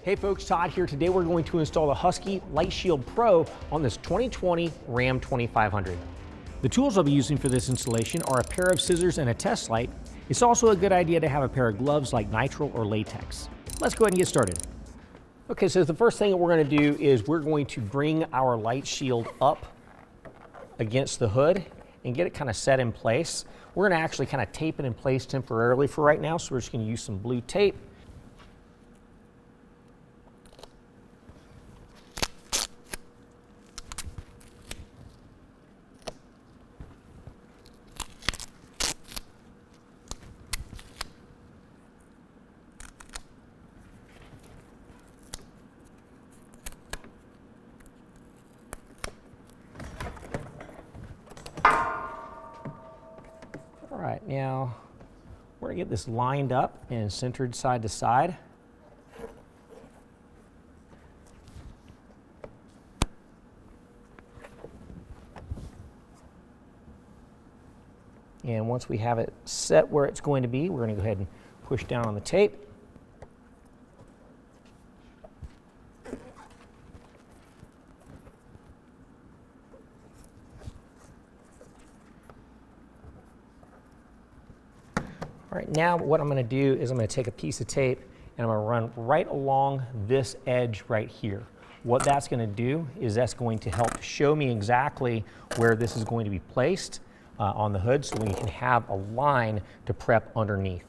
Hey folks, Todd here. Today we're going to install the Husky Lightshield PRO on this 2020 Ram 2500. The tools I'll be using for this installation are a pair of scissors and a test light. It's also a good idea to have a pair of gloves like nitrile or latex. Let's go ahead and get started. Okay, so the first thing that we're going to do is we're going to bring our light shield up against the hood and get it kind of set in place. We're going to actually kind of tape it in place temporarily for right now, so we're just going to use some blue tape. All right, now we're going to get this lined up and centered side to side. And once we have it set where it's going to be, we're going to go ahead and push down on the tape. All right, now what I'm going to do is I'm going to take a piece of tape and I'm going to run right along this edge right here. What that's going to do is that's going to help show me exactly where this is going to be placed on the hood, so we can have a line to prep underneath.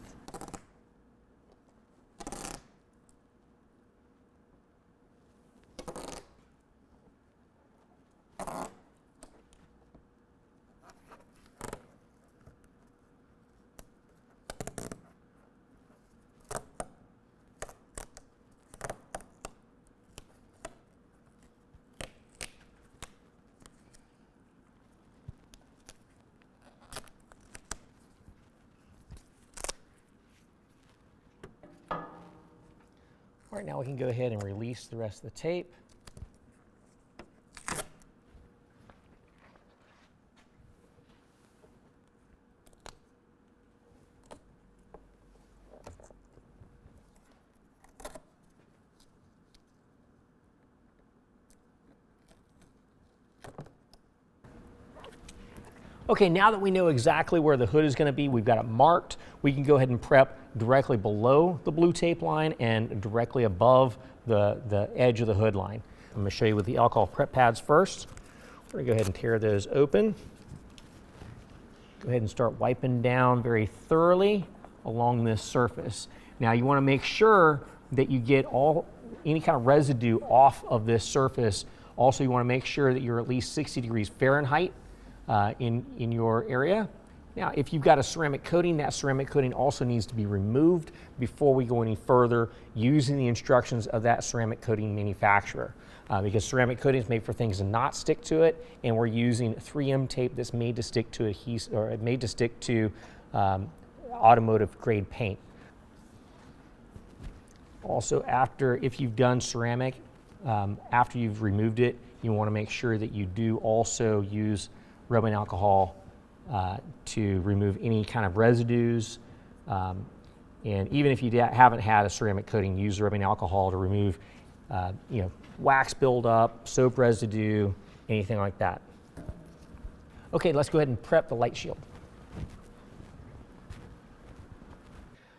All right, now we can go ahead and release the rest of the tape. Okay, now that we know exactly where the hood is going to be, we've got it marked, we can go ahead and prep directly below the blue tape line and directly above the edge of the hood line. I'm going to show you with the alcohol prep pads first. We're going to go ahead and tear those open. Go ahead and start wiping down very thoroughly along this surface. Now you want to make sure that you get any kind of residue off of this surface. Also, you want to make sure that you're at least 60 degrees Fahrenheit in your area. Now, if you've got a ceramic coating, that ceramic coating also needs to be removed before we go any further using the instructions of that ceramic coating manufacturer. Because ceramic coating is made for things to not stick to it, and we're using 3M tape that's made to stick to automotive grade paint. Also, if you've done ceramic, after you've removed it, you want to make sure that you do also use rubbing alcohol to remove any kind of residues. And even if you haven't had a ceramic coating, use rubbing alcohol to remove wax buildup, soap residue, anything like that. Okay, let's go ahead and prep the light shield.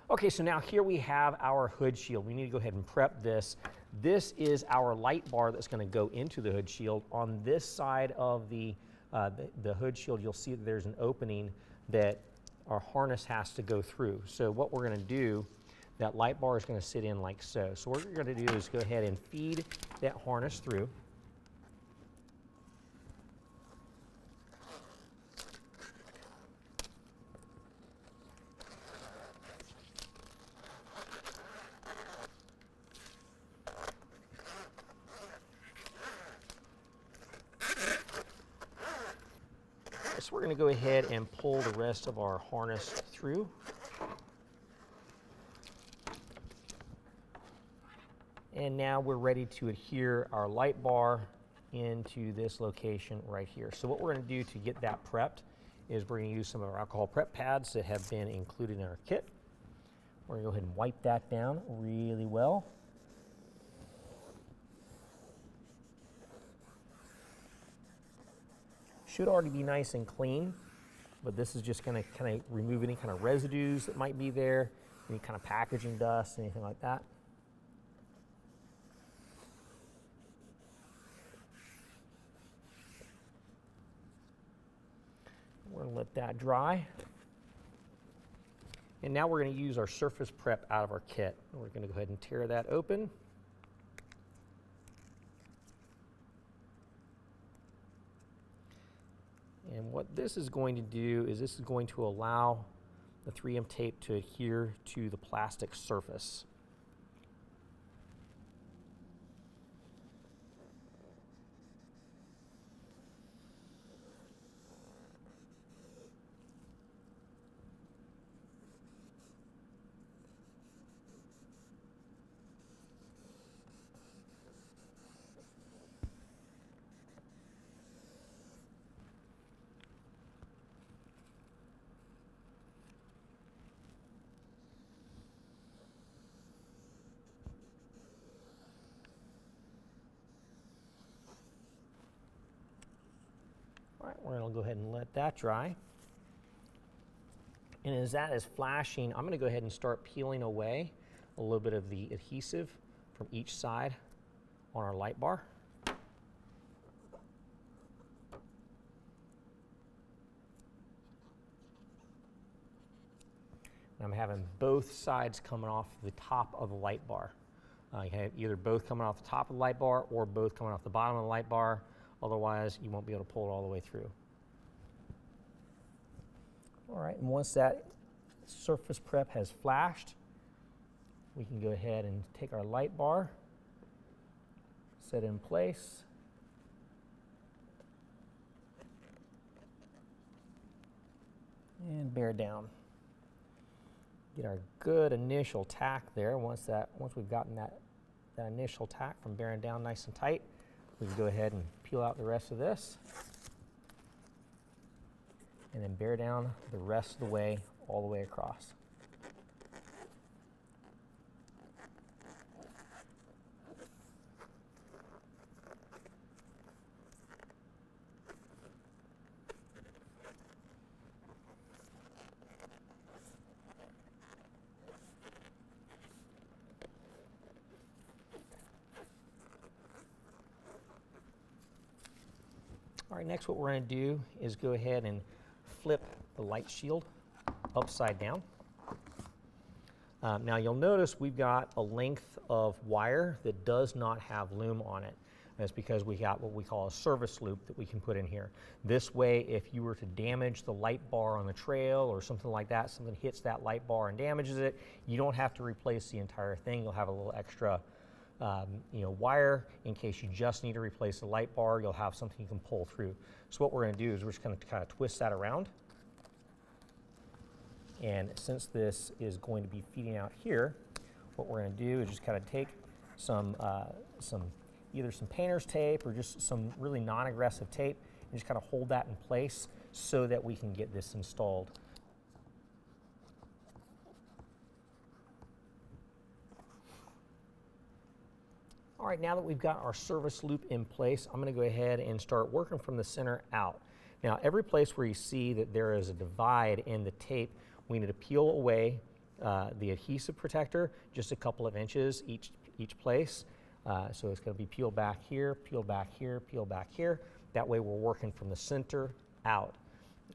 Okay, so now here we have our hood shield. We need to go ahead and prep this. This is our light bar that's going to go into the hood shield. On this side of the hood shield, you'll see that there's an opening that our harness has to go through. So what we're going to do, that light bar is going to sit in like so. So what we're going to do is go ahead and feed that harness through. So we're going to go ahead and pull the rest of our harness through. And now we're ready to adhere our light bar into this location right here. So what we're going to do to get that prepped is we're going to use some of our alcohol prep pads that have been included in our kit. We're going to go ahead and wipe that down really well. should already be nice and clean, but this is just going to kind of remove any kind of residues that might be there, any kind of packaging dust, anything like that. We're going to let that dry. And now we're going to use our surface prep out of our kit. We're going to go ahead and tear that open. And what this is going to do is this is going to allow the 3M tape to adhere to the plastic surface. All right, we're going to go ahead and let that dry. And as that is flashing, I'm going to go ahead and start peeling away a little bit of the adhesive from each side on our light bar. And I'm having both sides coming off the top of the light bar. You have either both coming off the top of the light bar or both coming off the bottom of the light bar. Otherwise, you won't be able to pull it all the way through. All right, and once that surface prep has flashed, we can go ahead and take our light bar, set it in place, and bear down. Get our good initial tack there. Once we've gotten that initial tack from bearing down nice and tight, we can go ahead and peel out the rest of this and then bear down the rest of the way all the way across. All right, next what we're going to do is go ahead and flip the light shield upside down. Now you'll notice we've got a length of wire that does not have loom on it. That's because we got what we call a service loop that we can put in here. This way, if you were to damage the light bar on the trail or something like that, something hits that light bar and damages it, you don't have to replace the entire thing. You'll have a little extra wire in case you just need to replace the light bar. You'll have something you can pull through. So what we're going to do is we're just going to kind of twist that around. And since this is going to be feeding out here, what we're going to do is just kind of take either some painter's tape or just some really non-aggressive tape and just kind of hold that in place so that we can get this installed. All right, now that we've got our service loop in place, I'm going to go ahead and start working from the center out. Now, every place where you see that there is a divide in the tape, we need to peel away the adhesive protector just a couple of inches each place. So it's going to be peeled back here, peel back here, peel back here. That way we're working from the center out.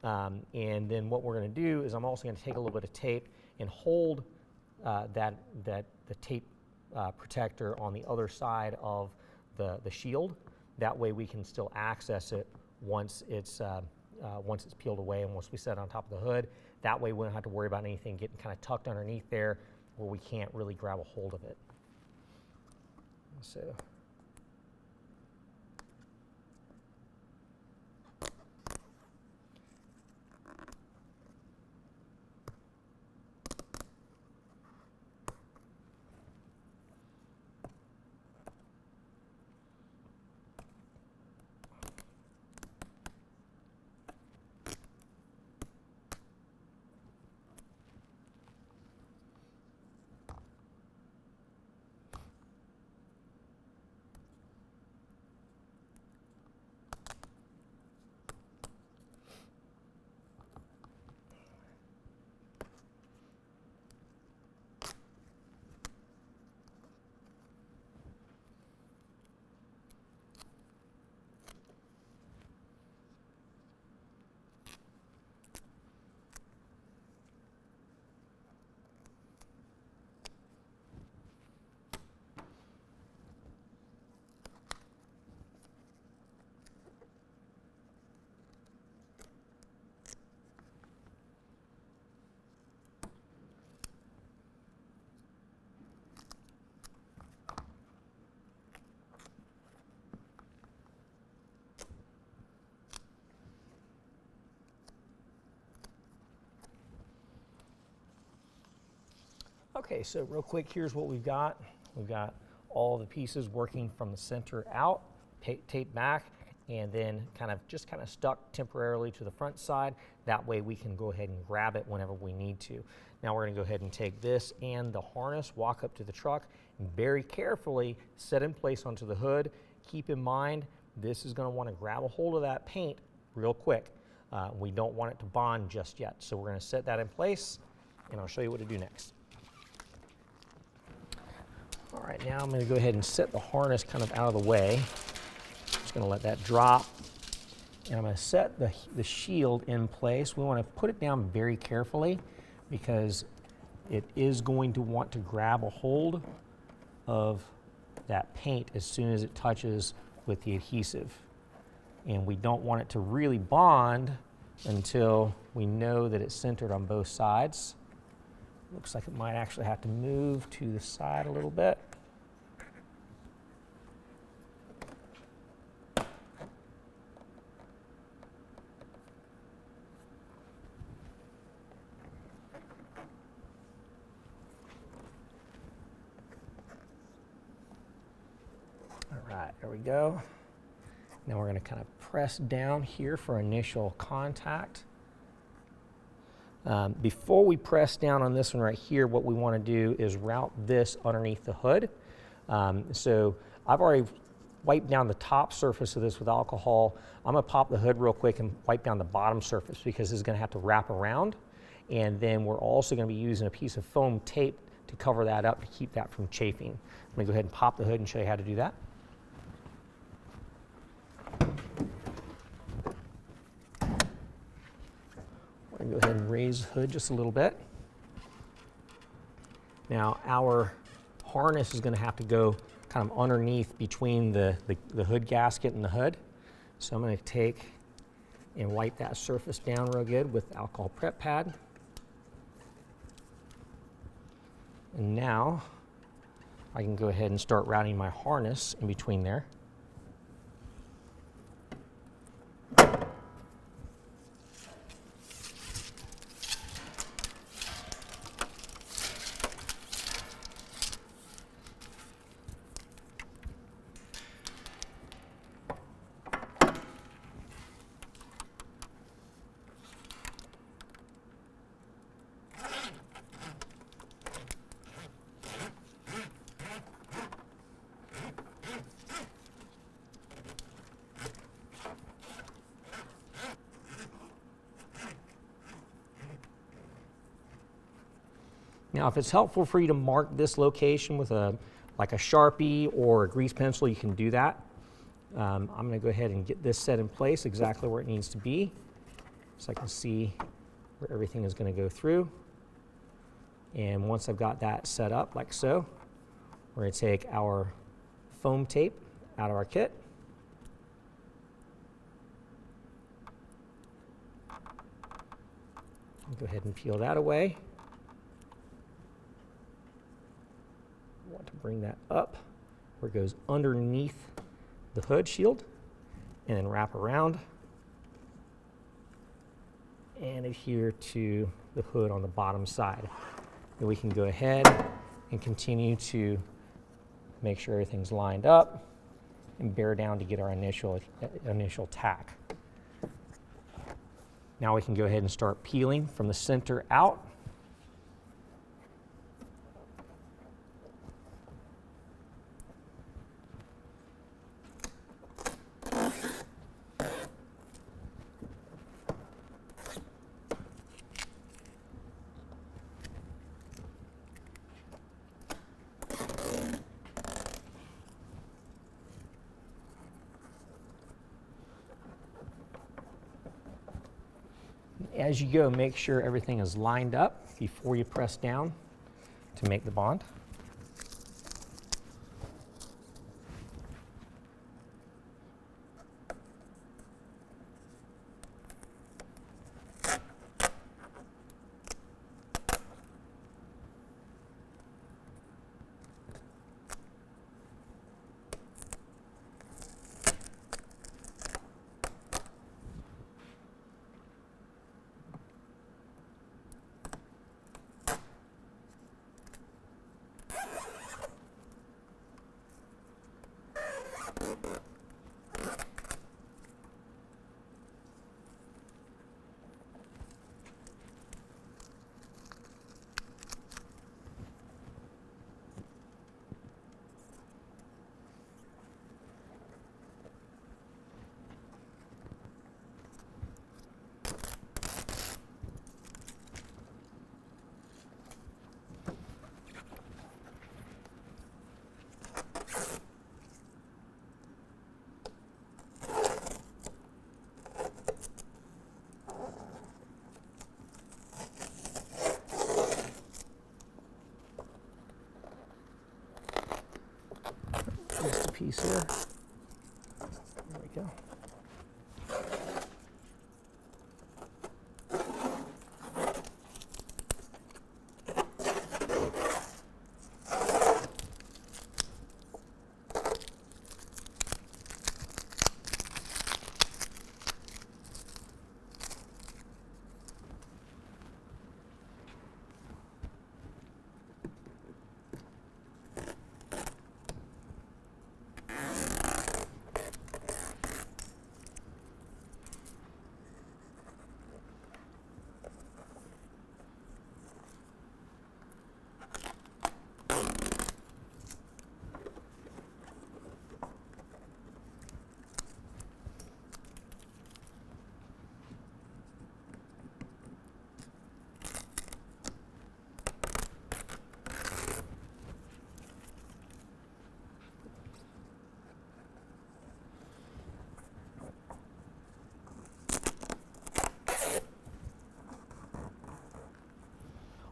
And then what we're going to do is I'm also going to take a little bit of tape and hold the tape protector on the other side of the shield. That way we can still access it once it's peeled away and once we set it on top of the hood. That way we don't have to worry about anything getting kind of tucked underneath there where we can't really grab a hold of it. So Okay, so real quick, here's what we've got. We've got all the pieces working from the center out, taped back, and then kind of stuck temporarily to the front side. That way we can go ahead and grab it whenever we need to. Now we're gonna go ahead and take this and the harness, walk up to the truck, and very carefully set in place onto the hood. Keep in mind, this is gonna wanna grab a hold of that paint real quick. We don't want it to bond just yet. So we're gonna set that in place, and I'll show you what to do next. All right, now I'm gonna go ahead and set the harness kind of out of the way. Just gonna let that drop. And I'm gonna set the shield in place. We wanna put it down very carefully because it is going to want to grab a hold of that paint as soon as it touches with the adhesive. And we don't want it to really bond until we know that it's centered on both sides. Looks like it might actually have to move to the side a little bit. All right, there we go. Now we're going to kind of press down here for initial contact. Before we press down on this one right here, what we want to do is route this underneath the hood. So I've already wiped down the top surface of this with alcohol. I'm going to pop the hood real quick and wipe down the bottom surface because it's going to have to wrap around. And then we're also going to be using a piece of foam tape to cover that up to keep that from chafing. I'm going to go ahead and pop the hood and show you how to do that. I'm going to go ahead and raise the hood just a little bit. Now our harness is going to have to go kind of underneath between the hood gasket and the hood. So I'm going to take and wipe that surface down real good with alcohol prep pad. And now I can go ahead and start routing my harness in between there. Now, if it's helpful for you to mark this location with like a Sharpie or a grease pencil, you can do that. I'm going to go ahead and get this set in place exactly where it needs to be so I can see where everything is going to go through. And once I've got that set up like so, we're going to take our foam tape out of our kit. Go ahead and peel that away. Want to bring that up where it goes underneath the hood shield and then wrap around and adhere to the hood on the bottom side. And we can go ahead and continue to make sure everything's lined up and bear down to get our initial tack. Now we can go ahead and start peeling from the center out. As you go, make sure everything is lined up before you press down to make the bond. Just a piece here. There we go.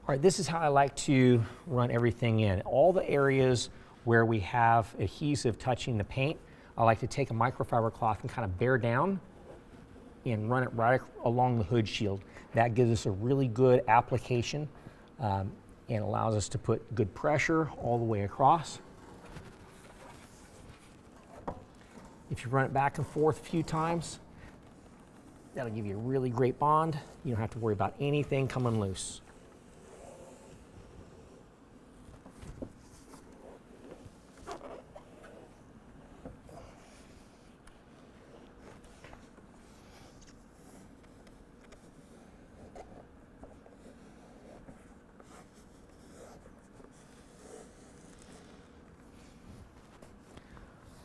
All right, this is how I like to run everything in. All the areas where we have adhesive touching the paint, I like to take a microfiber cloth and kind of bear down and run it right along the hood shield. That gives us a really good application and allows us to put good pressure all the way across. If you run it back and forth a few times, that'll give you a really great bond. You don't have to worry about anything coming loose.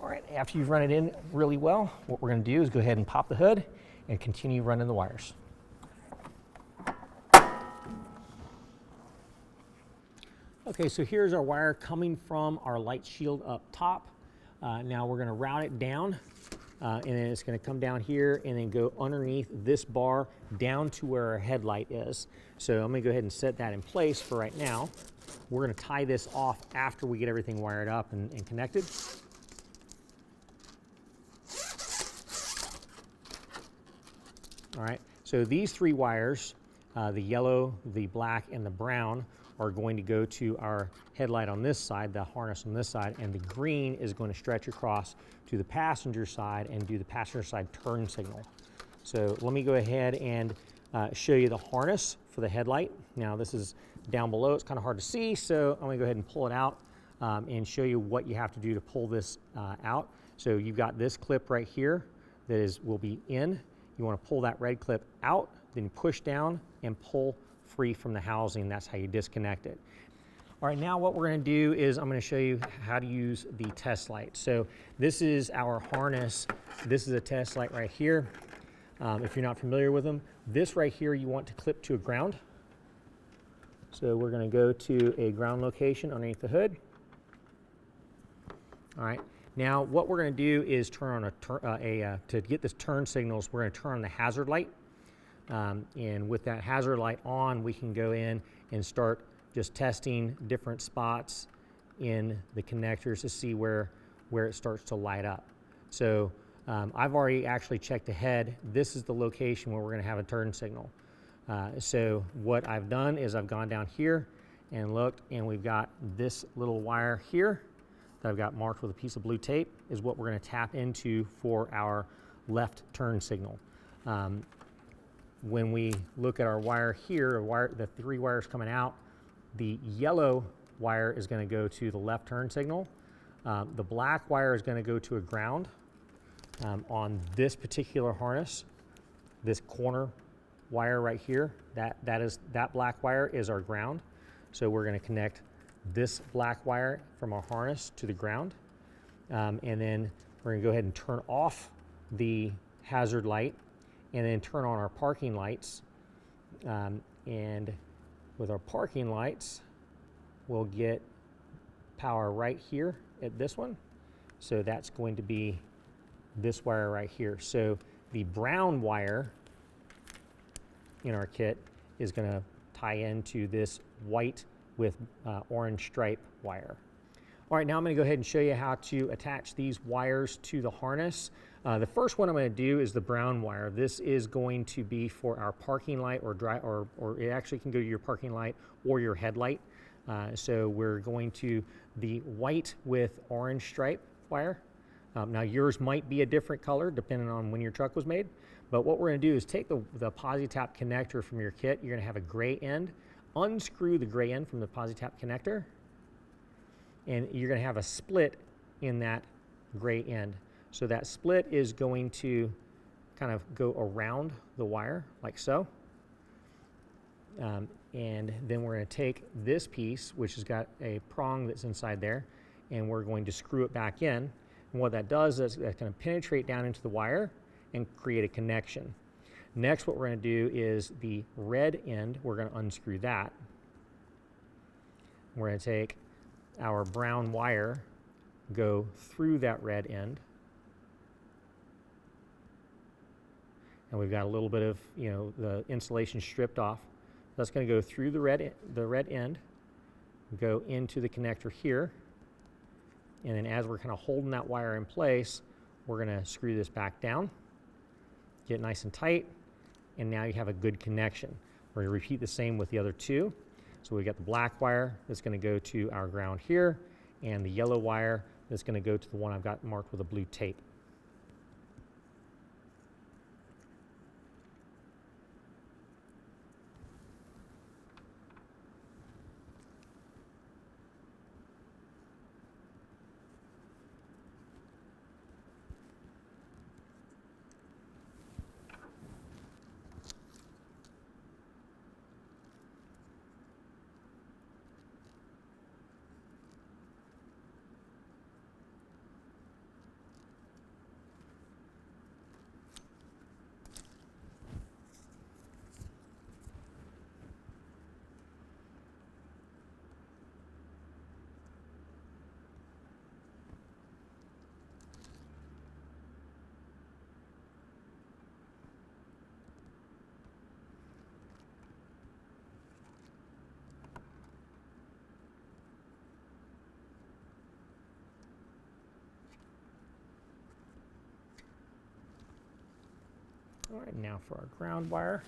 All right, after you've run it in really well, what we're going to do is go ahead and pop the hood and continue running the wires. Okay, so here's our wire coming from our light shield up top. Now we're going to route it down, and then it's going to come down here and then go underneath this bar down to where our headlight is. So I'm going to go ahead and set that in place for right now. We're going to tie this off after we get everything wired up and connected. All right, so these three wires, the yellow, the black, and the brown, are going to go to our headlight on this side, the harness on this side, and the green is going to stretch across to the passenger side and do the passenger side turn signal. So let me go ahead and show you the harness for the headlight. Now this is down below, it's kind of hard to see, so I'm going to go ahead and pull it out and show you what you have to do to pull this out. So you've got this clip right here that will be in. You want to pull that red clip out, then push down and pull free from the housing. That's how you disconnect it. All right, now what we're going to do is I'm going to show you how to use the test light. So this is our harness. This is a test light right here. If you're not familiar with them, this right here you want to clip to a ground. So we're going to go to a ground location underneath the hood. All right. Now what we're going to do is turn on to get this turn signals, we're going to turn on the hazard light. And with that hazard light on, we can go in and start just testing different spots in the connectors to see where it starts to light up. So I've already actually checked ahead. This is the location where we're going to have a turn signal. So what I've done is I've gone down here and looked, and we've got this little wire here that I've got marked with a piece of blue tape is what we're going to tap into for our left turn signal. When we look at our wire here, the three wires coming out, the yellow wire is going to go to the left turn signal. The black wire is going to go to a ground on this particular harness. This corner wire right here, that black wire is our ground. So we're going to connect this black wire from our harness to the ground. And then we're going to go ahead and turn off the hazard light and then turn on our parking lights. And with our parking lights, we'll get power right here at this one. So that's going to be this wire right here. So the brown wire in our kit is going to tie into this white with orange stripe wire. All right, now I'm going to go ahead and show you how to attach these wires to the harness. The first one I'm going to do is the brown wire. This is going to be for our parking light, or it actually can go to your parking light or your headlight. So we're going to the white with orange stripe wire. Now yours might be a different color depending on when your truck was made, but what we're going to do is take the PosiTap connector from your kit. You're going to have a gray end. Unscrew the gray end from the PosiTap connector, and you're going to have a split in that gray end. So that split is going to kind of go around the wire like so. And then we're going to take this piece, which has got a prong that's inside there, and we're going to screw it back in. And what that does is it's going to penetrate down into the wire and create a connection. Next, what we're going to do is the red end, we're going to unscrew that. We're going to take our brown wire, go through that red end. And we've got a little bit of, the insulation stripped off. That's going to go through the red end, go into the connector here. And then as we're kind of holding that wire in place, we're going to screw this back down, get it nice and tight, and now you have a good connection. We're going to repeat the same with the other two. So we've got the black wire that's going to go to our ground here, and the yellow wire that's going to go to the one I've got marked with a blue tape. All right, now for our ground wire.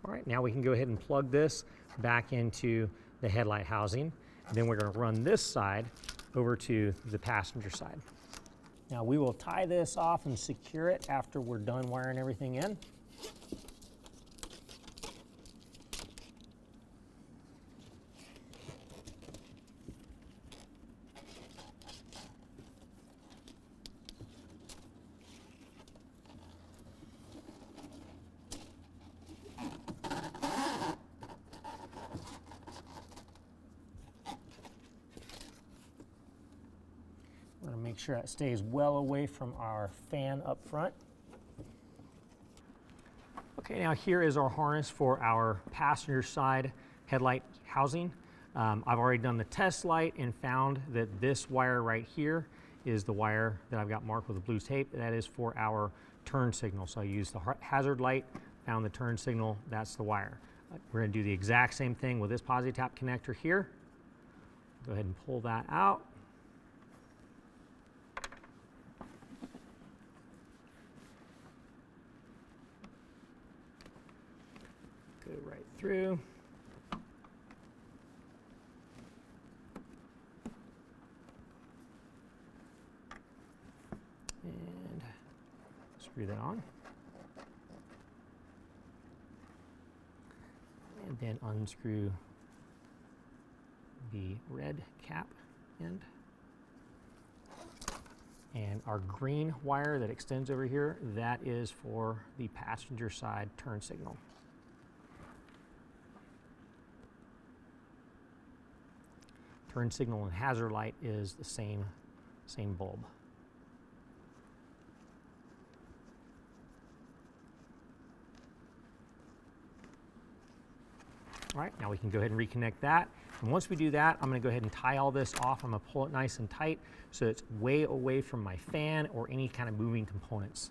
All right, now we can go ahead and plug this back into the headlight housing. Then we're going to run this side over to the passenger side. Now we will tie this off and secure it after we're done wiring everything in. I'm going to make sure that stays well away from our fan up front. Okay, now here is our harness for our passenger side headlight housing. I've already done the test light and found that this wire right here is the wire that I've got marked with the blue tape. That is for our turn signal. So I use the hazard light, found the turn signal, that's the wire. We're going to do the exact same thing with this posi tap connector here. Go ahead and pull that out. Go right through. And screw that on. And then unscrew the red cap end. And our green wire that extends over here, that is for the passenger side turn signal. Turn signal and hazard light is the same bulb. All right, now we can go ahead and reconnect that. And once we do that, I'm going to go ahead and tie all this off. I'm going to pull it nice and tight so it's way away from my fan or any kind of moving components.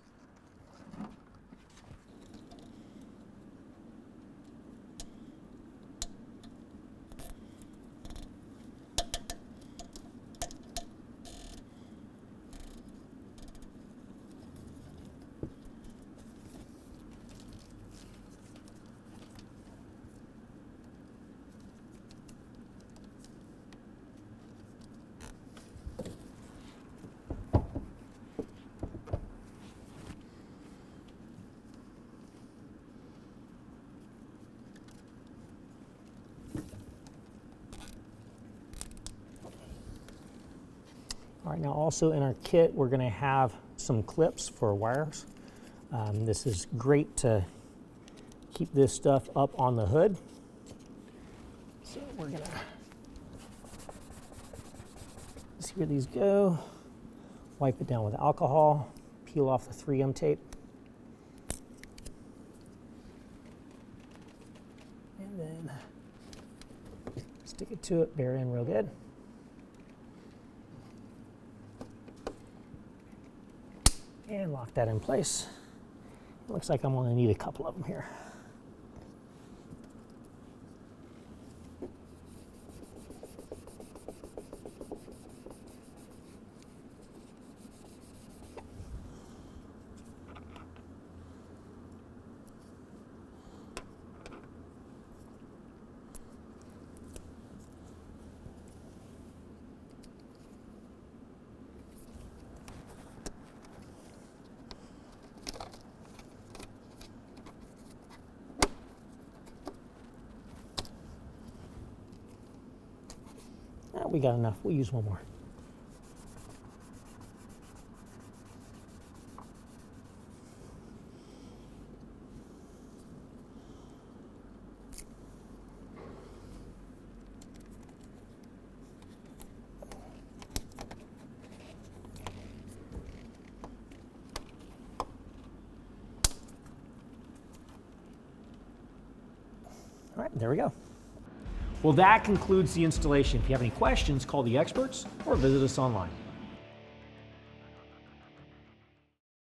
All right, now also in our kit, we're going to have some clips for wires. This is great to keep this stuff up on the hood. So we're going to see where these go. Wipe it down with alcohol, peel off the 3M tape. And then stick it to it, bury in real good. And lock that in place. It looks like I'm going to need a couple of them here. We got enough. We'll use one more. All right, there we go. Well, that concludes the installation. If you have any questions, call the experts or visit us online.